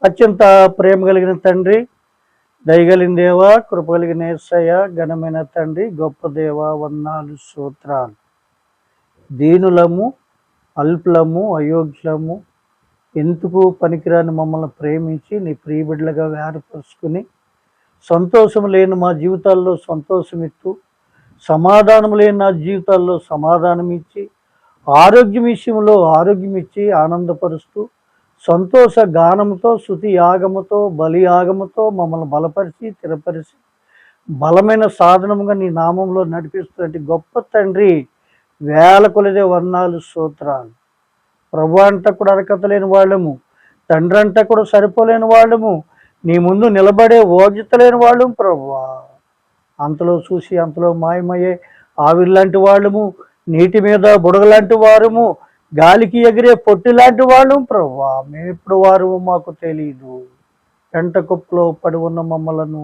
అత్యంత ప్రేమ కలిగిన తండ్రి, దయగలిగిన దేవ, కృప కలిగిన యేసయ్య, ఘనమైన తండ్రి, గొప్ప దేవ, వందనాలు, స్తోత్రాలు. దీనులము, అల్పులము, అయోగ్యులము, ఎందుకు పనికిరాని మమ్మల్ని ప్రేమించి నీ ప్రియబిడ్డలుగా ఏర్పరుచుకుని సంతోషం లేని మా జీవితాల్లో సంతోషం ఇస్తూ, సమాధానం లేని నా జీవితాల్లో సమాధానం ఇచ్చి, ఆరోగ్యం విషయంలో ఆరోగ్యం ఇచ్చి ఆనందపరుస్తూ, సంతోష గానముతో, స్తుతి యాగముతో, బలి యాగముతో మమ్మల్ని బలపరిచి స్థిరపరిచి బలమైన సాధనముగా నీ నామంలో నడిపిస్తున్నట్టు గొప్ప తండ్రి, వేల కొలదే వర్ణాలు, స్తోత్రాలు. ప్రభు అంట కూడా అర్హత లేని వాళ్ళము, తండ్రి అంట కూడా సరిపోలేని వాళ్ళము, నీ ముందు నిలబడే ఓజిత లేని వాళ్ళము ప్రభువా. అంతలో చూసి అంతలో మాయమయ్యే ఆవిర్లాంటి వాళ్ళము, నీటి మీద బుడగలాంటి వారము, గాలికి ఎగిరే పొట్టి లాంటి వాళ్ళం ప్రభువా. మేమెప్పుడు వారు మాకు తెలియదు. పెంట కుప్పలో పడి ఉన్న మమ్మలను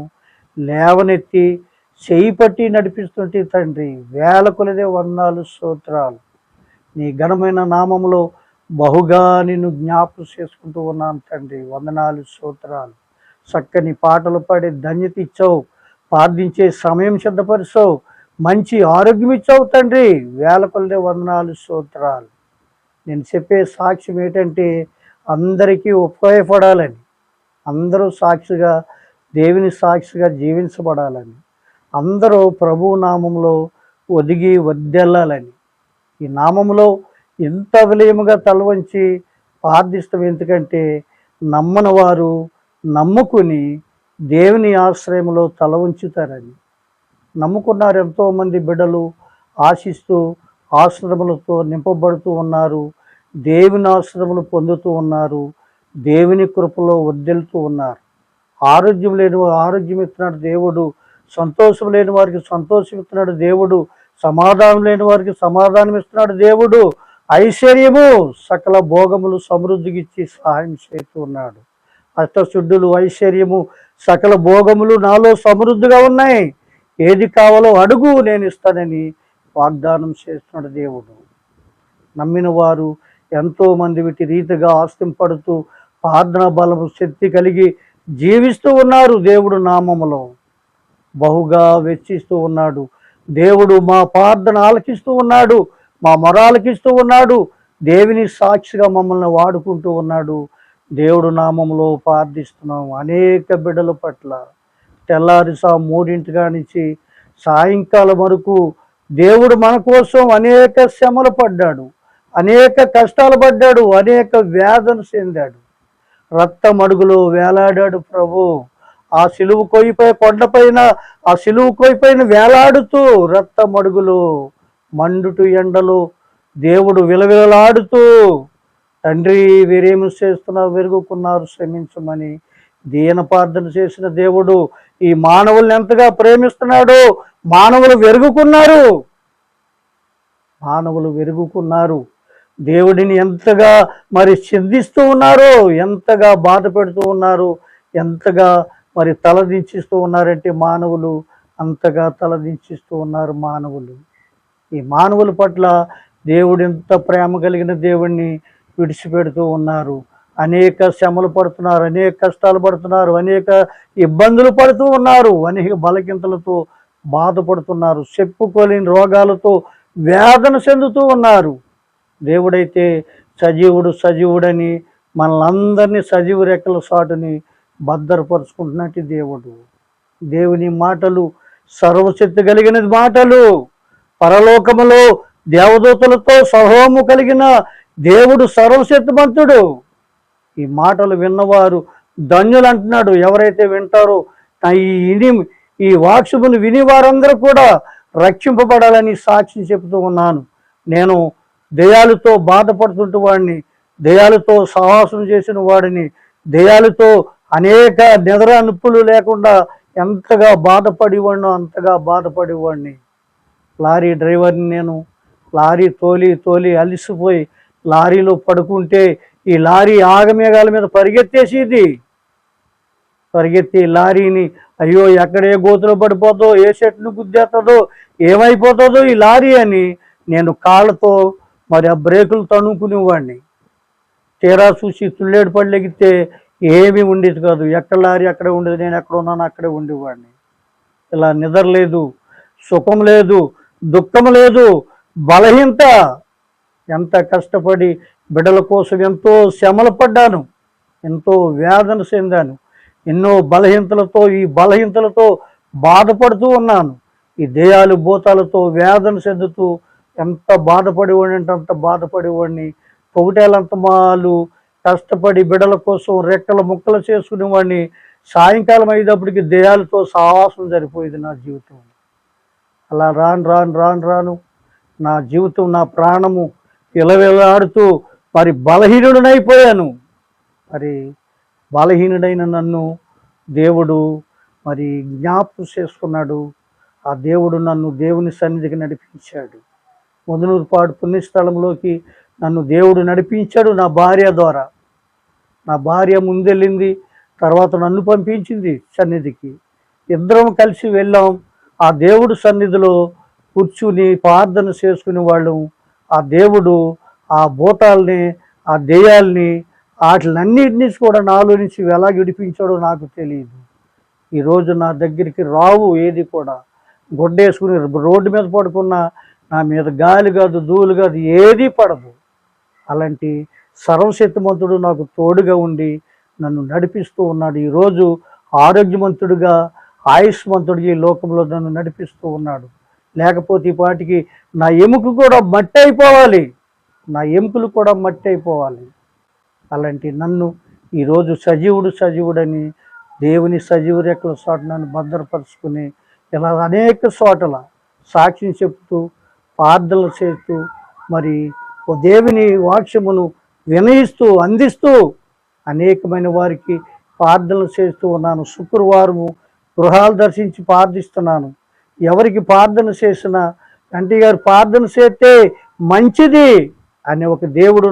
లేవనెత్తి చేయి పట్టి నడిపిస్తుంటే తండ్రి, వేల కొలదే వందనాలు, స్తోత్రాలు. నీ ఘనమైన నామంలో బహుగా నిన్ను జ్ఞాపకం చేసుకుంటూ ఉన్నాను తండ్రి. వందనాలు, స్తోత్రాలు. చక్కని పాటలు పాడే ధన్యత ఇచ్చావు, ప్రార్థించే సమయం సిద్ధపరిచావు, మంచి ఆరోగ్యం ఇచ్చావు తండ్రి. వేల కొలదే వందనాలు, స్తోత్రాలు. నేను చెప్పే సాక్ష్యం ఏంటంటే అందరికీ ఉపయోగపడాలని, అందరూ సాక్షిగా దేవుని సాక్షిగా జీవించబడాలని, అందరూ ప్రభు నామంలో ఒదిగి వర్ధిల్లాలని, ఈ నామంలో ఎంత విలయముగా తలవంచి ప్రార్థిస్తాం. ఎందుకంటే నమ్మని వారు నమ్ముకుని దేవుని ఆశ్రయంలో తల ఉంచుతారని. నమ్ముకున్నారు ఎంతోమంది బిడ్డలు, ఆశిస్తూ ఆశ్రమలతో నింపబడుతూ ఉన్నారు, దేవుని ఆశ్రమలు పొందుతూ ఉన్నారు, దేవుని కృపలో వర్ధిల్లుతూ ఉన్నారు. ఆరోగ్యం లేని ఆరోగ్యం ఇస్తున్నాడు దేవుడు, సంతోషం లేని వారికి సంతోషం ఇస్తున్నాడు దేవుడు, సమాధానం లేని వారికి సమాధానం ఇస్తున్నాడు దేవుడు, ఐశ్వర్యము సకల భోగములు సమృద్ధికి ఇచ్చి సహాయం చేస్తూ ఉన్నాడు. అష్టశుద్ధులు, ఐశ్వర్యము, సకల భోగములు నాలో సమృద్ధిగా ఉన్నాయి, ఏది కావాలో అడుగు నేను ఇస్తానని వాగ్దానం చేస్తున్నాడు దేవుడు. నమ్మిన వారు ఎంతోమంది వీటి రీతిగా ఆస్తింపడుతూ ప్రార్థన బలము శక్తి కలిగి జీవిస్తూ ఉన్నారు. దేవుడు నామములో బహుగా వెచ్చిస్తూ ఉన్నాడు దేవుడు. మా ప్రార్థన ఆలకిస్తూ ఉన్నాడు, మా మొర ఆలకిస్తూ ఉన్నాడు, దేవుని సాక్షిగా మమ్మల్ని వాడుకుంటూ ఉన్నాడు. దేవుడు నామంలో ప్రార్థిస్తున్నాం. అనేక బిడ్డల పట్ల తెల్లారి 3 నుంచి సాయంకాలం వరకు దేవుడు మన కోసం అనేక శ్రమలు పడ్డాడు, అనేక కష్టాలు పడ్డాడు, అనేక వేదన చెందాడు, రక్తమడుగులో వేలాడాడు ప్రభు. ఆ సిలువు కొయ్యిపై కొండపైన, ఆ సిలువు కొయ్యిపైన వేలాడుతూ రక్తమడుగులు మండుటు ఎండలు దేవుడు విలవిలలాడుతూ, తండ్రి వీరేమి చేస్తున్నా వెరుగుకున్నారు శ్రమించమని దీన ప్రార్థన చేసిన దేవుడు ఈ మానవుల్ని ఎంతగా ప్రేమిస్తున్నాడో, మానవులు వెరుగుకున్నారు, మానవులు వెరుగుకున్నారు, దేవుడిని ఎంతగా మరి చిందిస్తూ ఉన్నారు, ఎంతగా బాధ పెడుతూ ఉన్నారు, ఎంతగా మరి తలదించిస్తూ ఉన్నారంటే మానవులు అంతగా తలదించిస్తూ ఉన్నారు మానవులు. ఈ మానవుల పట్ల దేవుడు ఎంత ప్రేమ కలిగిన దేవుణ్ణి విడిచిపెడుతూ ఉన్నారు. అనేక శ్రమలు పడుతున్నారు, అనేక కష్టాలు పడుతున్నారు, అనేక ఇబ్బందులు పడుతూ ఉన్నారు, అనేక బలకింతలతో బాధపడుతున్నారు, చెప్పుకోలేని రోగాలతో వేదన చెందుతూ ఉన్నారు. దేవుడైతే సజీవుడని మనలందరినీ సజీవ రెక్కల సాటుని భద్రపరుచుకుంటున్నట్టు దేవుడు. దేవుని మాటలు సర్వశక్తి కలిగిన మాటలు, పరలోకములో దేవదూతలతో సహోము కలిగిన దేవుడు సర్వశక్తిమంతుడు. ఈ మాటలు విన్నవారు ధన్యులు అంటున్నాడు. ఎవరైతే వింటారో ఈ వాక్యమును విని వారందరూ కూడా రక్షింపబడాలని సాక్షి చెబుతూ ఉన్నాను. నేను దెయ్యాలతో బాధపడుతుంటే వాడిని, దెయ్యాలతో సాహసం చేసిన వాడిని, దెయ్యాలతో అనేక నిద్ర నొప్పులు లేకుండా ఎంతగా బాధపడేవాడినో అంతగా బాధపడేవాడిని. లారీ డ్రైవర్ని నేను. లారీ తోలి అలిసిపోయి లారీలో పడుకుంటే ఈ లారీ ఆగమేఘాల మీద పరిగెత్తి లారీని, అయ్యో ఎక్కడే గోతులో పడిపోతుందో, ఏ చెట్టును గుద్దేస్తుందో, ఏమైపోతుందో ఈ లారీ అని నేను కాళ్ళతో మరి ఆ బ్రేకులు తణుకునేవాడిని. తీరా చూసి తుళ్ళేడు పళ్ళెగితే ఏమీ ఉండేది కాదు. ఎక్కడ లారీ అక్కడే ఉండేది, నేను ఎక్కడ ఉన్నాను అక్కడే ఉండేవాడిని. ఇలా నిద్ర లేదు, సుఖం లేదు, దుఃఖం లేదు, బలహీనత. ఎంత కష్టపడి బిడ్డల కోసం ఎంతో శ్రమలు పడ్డాను, ఎంతో వేదన చెందాను, ఎన్నో బలహీనతలతో ఈ బలహీనతలతో బాధపడుతూ ఉన్నాను. ఈ దేయాలు భూతాలతో వేదన చెందుతూ ఎంత బాధపడేవాడిని అంటే అంత బాధపడేవాడిని. పొగిటేలంత మాలు కష్టపడి బిడ్డల కోసం రెక్కల ముక్కలు చేసుకునేవాడిని. సాయంకాలం అయ్యేటప్పటికి దేయాలతో సావాసం సరిపోయేది నా జీవితం. అలా రాను రాను రాను రాను నా జీవితం, నా ప్రాణము విలవిలాడుతూ మరి బలహీనుడనైపోయాను. మరి బలహీనుడైన నన్ను దేవుడు మరి జ్ఞాపకం చేసుకున్నాడు. ఆ దేవుడు నన్ను దేవుని సన్నిధికి నడిపించాడు. ముదునూరుపాడు పుణ్యస్థలంలోకి నన్ను దేవుడు నడిపించాడు నా భార్య ద్వారా. నా భార్య ముందెళ్ళింది, తర్వాత నన్ను పంపించింది సన్నిధికి. ఇద్దరం కలిసి వెళ్ళాం. ఆ దేవుడు సన్నిధిలో కూర్చుని ప్రార్థన చేసుకునే వాళ్ళం. ఆ దేవుడు ఆ భూతాల్ని, ఆ దెయ్యాల్ని, వాటిలన్నిటినీ కూడా నాలో నుంచి ఎలా విడిపించాడో నాకు తెలియదు. ఈరోజు నా దగ్గరికి రావు ఏది కూడా. గుడ్డేసుకుని రోడ్డు మీద పడుకున్న నా మీద గాలి కాదు, ధూళి కాదు, ఏదీ పడదు. అలాంటి సర్వశక్తిమంతుడు నాకు తోడుగా ఉండి నన్ను నడిపిస్తూ ఉన్నాడు. ఈరోజు ఆరోగ్యవంతుడిగా, ఆయుష్మంతుడిగా ఈ లోకంలో నన్ను నడిపిస్తూ ఉన్నాడు. లేకపోతే ఈ పాటికి నా ఎముక కూడా మట్టి అయిపోవాలి, నా ఎముకలు కూడా మట్టి అయిపోవాలి. అలాంటి నన్ను ఈరోజు సజీవుడని దేవుని సజీవు రెక్కల చోట నన్ను భద్రపరుచుకుని ఇలా అనేక చోట్ల సాక్ష్యం చెప్తూ ప్రార్థనలు చేస్తూ మరి ఓ దేవుని వాక్యమును వినయిస్తూ అందిస్తూ అనేకమైన వారికి ప్రార్థనలు చేస్తూ ఉన్నాను. శుక్రవారము గృహాలు దర్శించి ప్రార్థిస్తున్నాను. ఎవరికి ప్రార్థన చేసినా, అంటే గారు ప్రార్థన చేస్తే మంచిది అనే ఒక దేవుడు